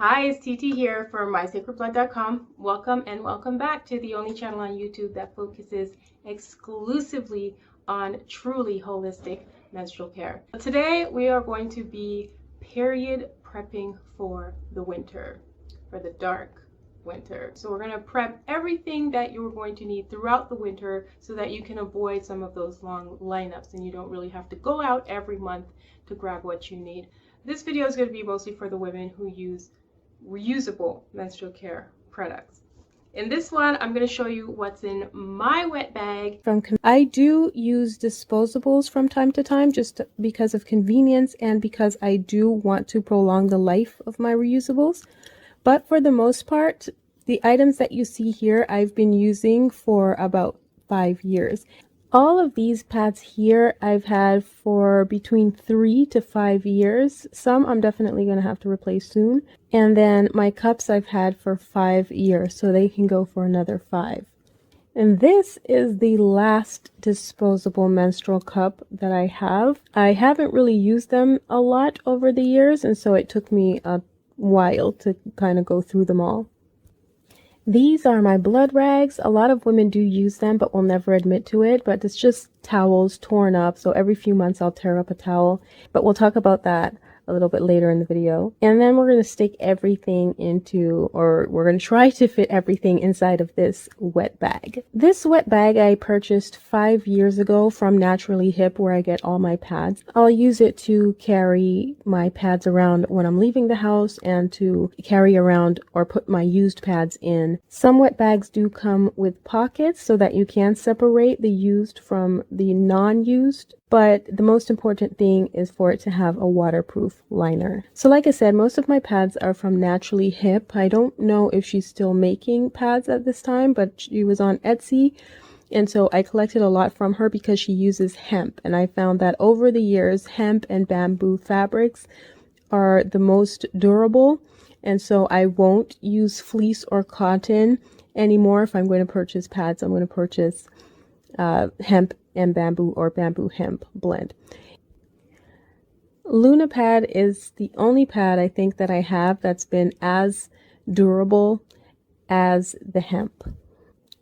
Hi, it's TT here from MySacredBlood.com. Welcome and welcome back to the only channel on YouTube that focuses exclusively on truly holistic menstrual care. Today we are going to be period prepping for the winter, for the dark winter. So we're going to prep everything that you're going to need throughout the winter so that you can avoid some of those long lineups and you don't really have to go out every month to grab what you need. This video is going to be mostly for the women who use reusable menstrual care products. In this one, I'm going to show you what's in my wet bag. I do use disposables from time to time just because of convenience and because I do want to prolong the life of my reusables. But for the most part, the items that you see here, I've been using for about 5 years. All of these pads here I've had for between 3 to 5 years. Some I'm definitely going to have to replace soon. And then my cups I've had for 5 years, so they can go for another 5. And this is the last disposable menstrual cup that I have. I haven't really used them a lot over the years, and so it took me a while to kind of go through them all. These are my blood rags. A lot of women do use them but will never admit to it, but it's just towels torn up. So every few months I'll tear up a towel, but we'll talk about that a little bit later in the video. And then we're going to stick everything into, or we're going to try to fit everything inside of this wet bag. This wet bag I purchased 5 years ago from Naturally Hip, where I get all my pads. I'll use it to carry my pads around when I'm leaving the house and to carry around or put my used pads in. Some wet bags do come with pockets so that you can separate the used from the non-used. But the most important thing is for it to have a waterproof liner. So like I said, most of my pads are from Naturally Hip. I don't know if she's still making pads at this time, but she was on Etsy. And so I collected a lot from her because she uses hemp. And I found that over the years, hemp and bamboo fabrics are the most durable. And so I won't use fleece or cotton anymore. If I'm going to purchase pads, I'm going to purchase hemp and bamboo or bamboo hemp blend. Lunar pad is the only pad I think that I have that's been as durable as the hemp.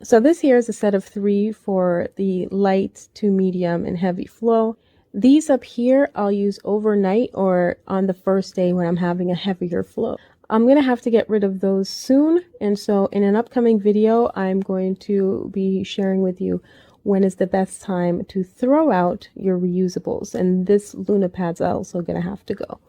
So this here is a set of 3 for the light to medium and heavy flow. These up here I'll use overnight or on the first day when I'm having a heavier flow. I'm going to have to get rid of those soon, and so in an upcoming video I'm going to be sharing with you when is the best time to throw out your reusables, and this Lunar pad's also going to have to go.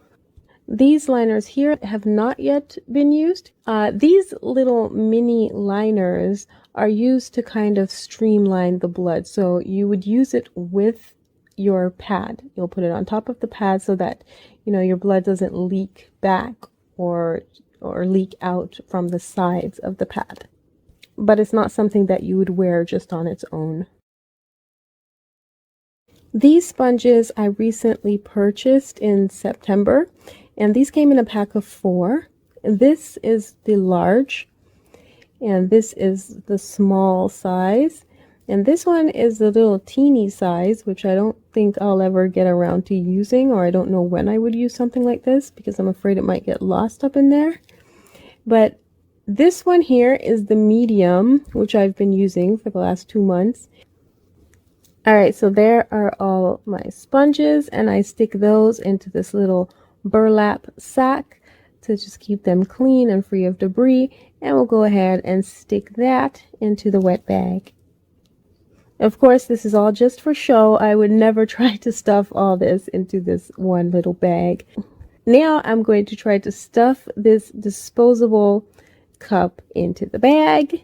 These liners here have not yet been used. These little mini liners are used to kind of streamline the blood, so you would use it with your pad. You'll put it on top of the pad so that your blood doesn't leak back or leak out from the sides of the pad. But it's not something that you would wear just on its own. These sponges I recently purchased in September, and these came in a pack of 4. This is the large, and this is the small size, and this one is the little teeny size, which I don't think I'll ever get around to using, or I don't know when I would use something like this because I'm afraid it might get lost up in there. But this one here is the medium, which I've been using for the last 2 months. Alright, so there are all my sponges, and I stick those into this little burlap sack to just keep them clean and free of debris, and we'll go ahead and stick that into the wet bag. Of course, this is all just for show. I would never try to stuff all this into this one little bag. Now I'm going to try to stuff this disposable cup into the bag.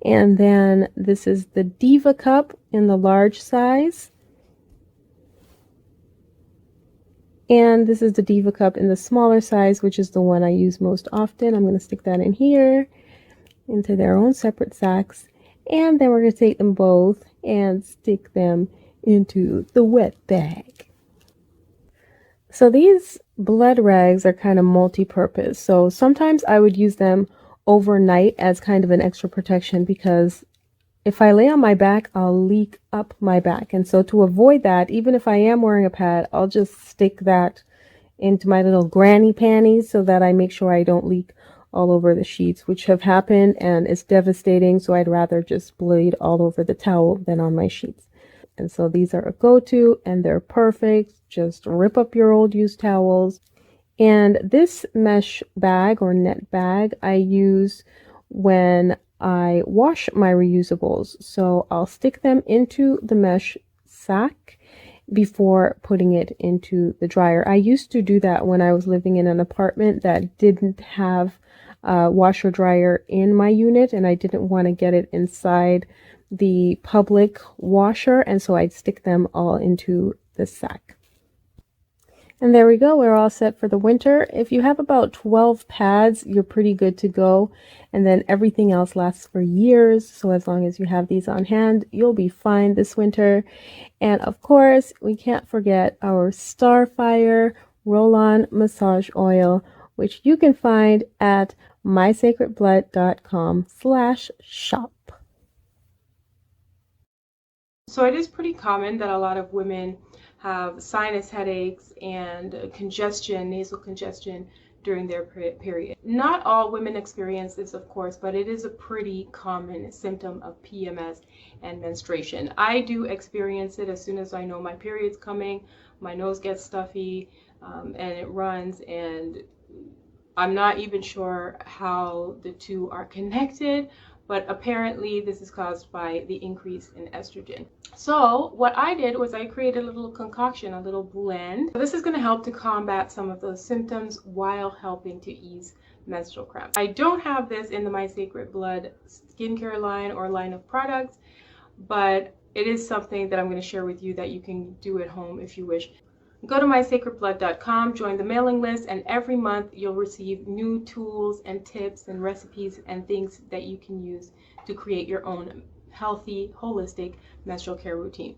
And then this is the Diva cup in the large size. And this is the Diva cup in the smaller size, which is the one I use most often. I'm going to stick that in here into their own separate sacks. And then we're going to take them both and stick them into the wet bag. So these blood rags are kind of multi-purpose. So sometimes I would use them overnight as kind of an extra protection because if I lay on my back, I'll leak up my back. And so to avoid that, even if I am wearing a pad, I'll just stick that into my little granny panties so that I make sure I don't leak all over the sheets, which have happened and it's devastating. So I'd rather just bleed all over the towel than on my sheets. And so these are a go-to and they're perfect. Just rip up your old used towels. And this mesh bag or net bag I use when I wash my reusables. So I'll stick them into the mesh sack before putting it into the dryer. I used to do that when I was living in an apartment that didn't have a washer dryer in my unit, and I didn't want to get it inside the public washer, and so I'd stick them all into the sack. And there we go, we're all set for the winter. If you have about 12 pads, you're pretty good to go. And then everything else lasts for years. So as long as you have these on hand, you'll be fine this winter. And of course, we can't forget our Starfire roll-on massage oil, which you can find at mysacredblood.com/shop. So it is pretty common that a lot of women have sinus headaches and congestion, nasal congestion during their period. Not all women experience this, of course, but it is a pretty common symptom of PMS and menstruation. I do experience it as soon as I know my period's coming. My nose gets stuffy and it runs, and I'm not even sure how the two are connected, but apparently this is caused by the increase in estrogen. So what I did was I created a little concoction, a little blend. So this is going to help to combat some of those symptoms while helping to ease menstrual cramps. I don't have this in the My Sacred Blood skincare line or line of products, but it is something that I'm going to share with you that you can do at home if you wish. Go to mysacredblood.com, join the mailing list, and every month you'll receive new tools and tips and recipes and things that you can use to create your own healthy, holistic menstrual care routine.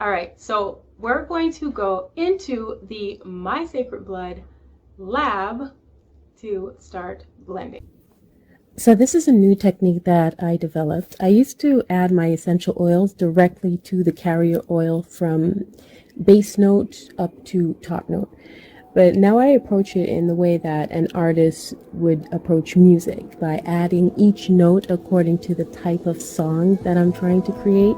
All right, so we're going to go into the My Sacred Blood lab to start blending. So this is a new technique that I developed. I used to add my essential oils directly to the carrier oil from base note up to top note. But now I approach it in the way that an artist would approach music, by adding each note according to the type of song that I'm trying to create.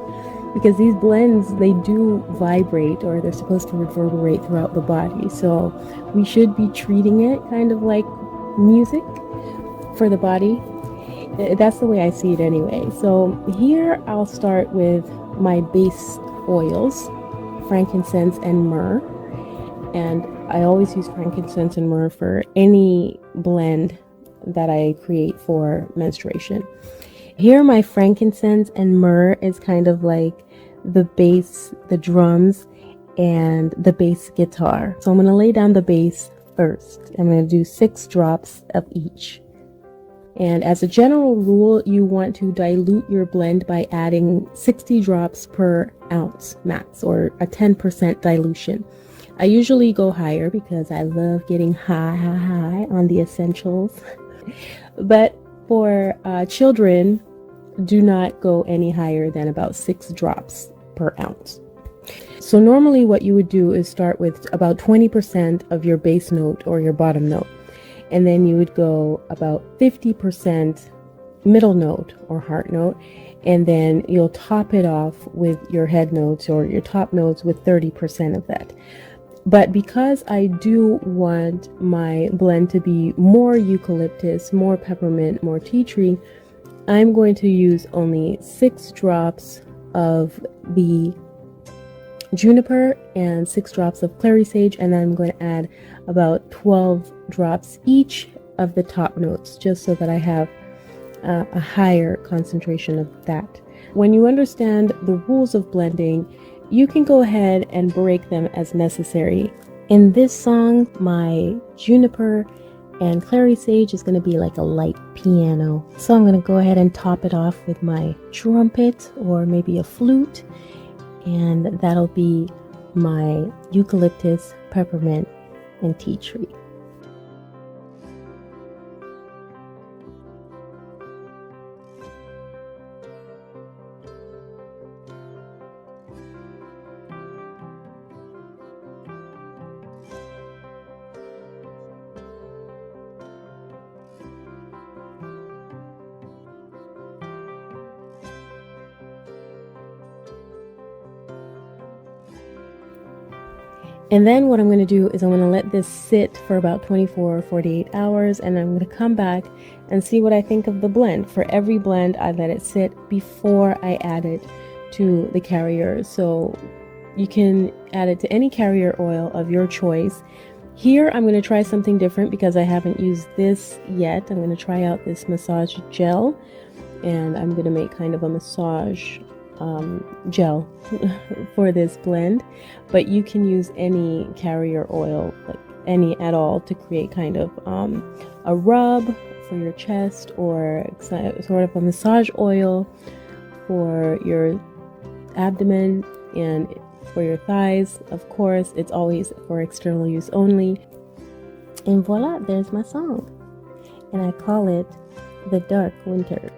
Because these blends, they do vibrate, or they're supposed to reverberate throughout the body. So we should be treating it kind of like music for the body. That's the way I see it anyway. So here I'll start with my base oils, frankincense and myrrh. And I always use frankincense and myrrh for any blend that I create for menstruation. Here my frankincense and myrrh is kind of like the bass, the drums, and the bass guitar. So I'm going to lay down the bass first. I'm going to do 6 drops of each. And as a general rule, you want to dilute your blend by adding 60 drops per ounce max, or a 10% dilution. I usually go higher because I love getting high on the essentials. But for children, do not go any higher than about 6 drops per ounce. So normally what you would do is start with about 20% of your base note or your bottom note. And then you would go about 50% middle note or heart note, and then you'll top it off with your head notes or your top notes with 30% of that. But because I do want my blend to be more eucalyptus, more peppermint, more tea tree, I'm going to use only 6 drops of the juniper and 6 drops of clary sage, and then I'm going to add about 12 drops each of the top notes, just so that I have a higher concentration of that. When you understand the rules of blending, you can go ahead and break them as necessary. In this song, my juniper and clary sage is going to be like a light piano. So I'm going to go ahead and top it off with my trumpet or maybe a flute, and that'll be my eucalyptus, peppermint, and tea tree. And then what I'm going to do is I'm going to let this sit for about 24 or 48 hours, and I'm going to come back and see what I think of the blend. For every blend, I let it sit before I add it to the carrier. So you can add it to any carrier oil of your choice. Here I'm going to try something different because I haven't used this yet. I'm going to try out this massage gel, and I'm going to make kind of a massage gel for this blend, but you can use any carrier oil, like any at all, to create kind of a rub for your chest, or sort of a massage oil for your abdomen and for your thighs. Of course, it's always for external use only. And voila, there's my song, and I call it The Dark Winter.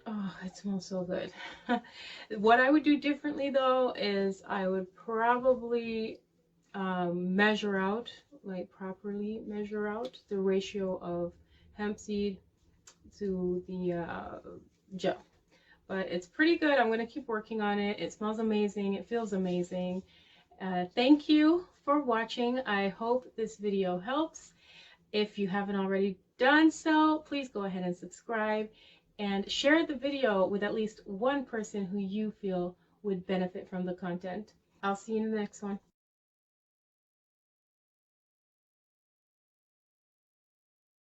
Oh, it smells so good. What I would do differently though is I would probably measure out, like properly measure out the ratio of hemp seed to the gel. But it's pretty good. I'm going to keep working on it. It smells amazing. It feels amazing. Thank you for watching. I hope this video helps. If you haven't already done so, please go ahead and subscribe and share the video with at least one person who you feel would benefit from the content. I'll see you in the next one.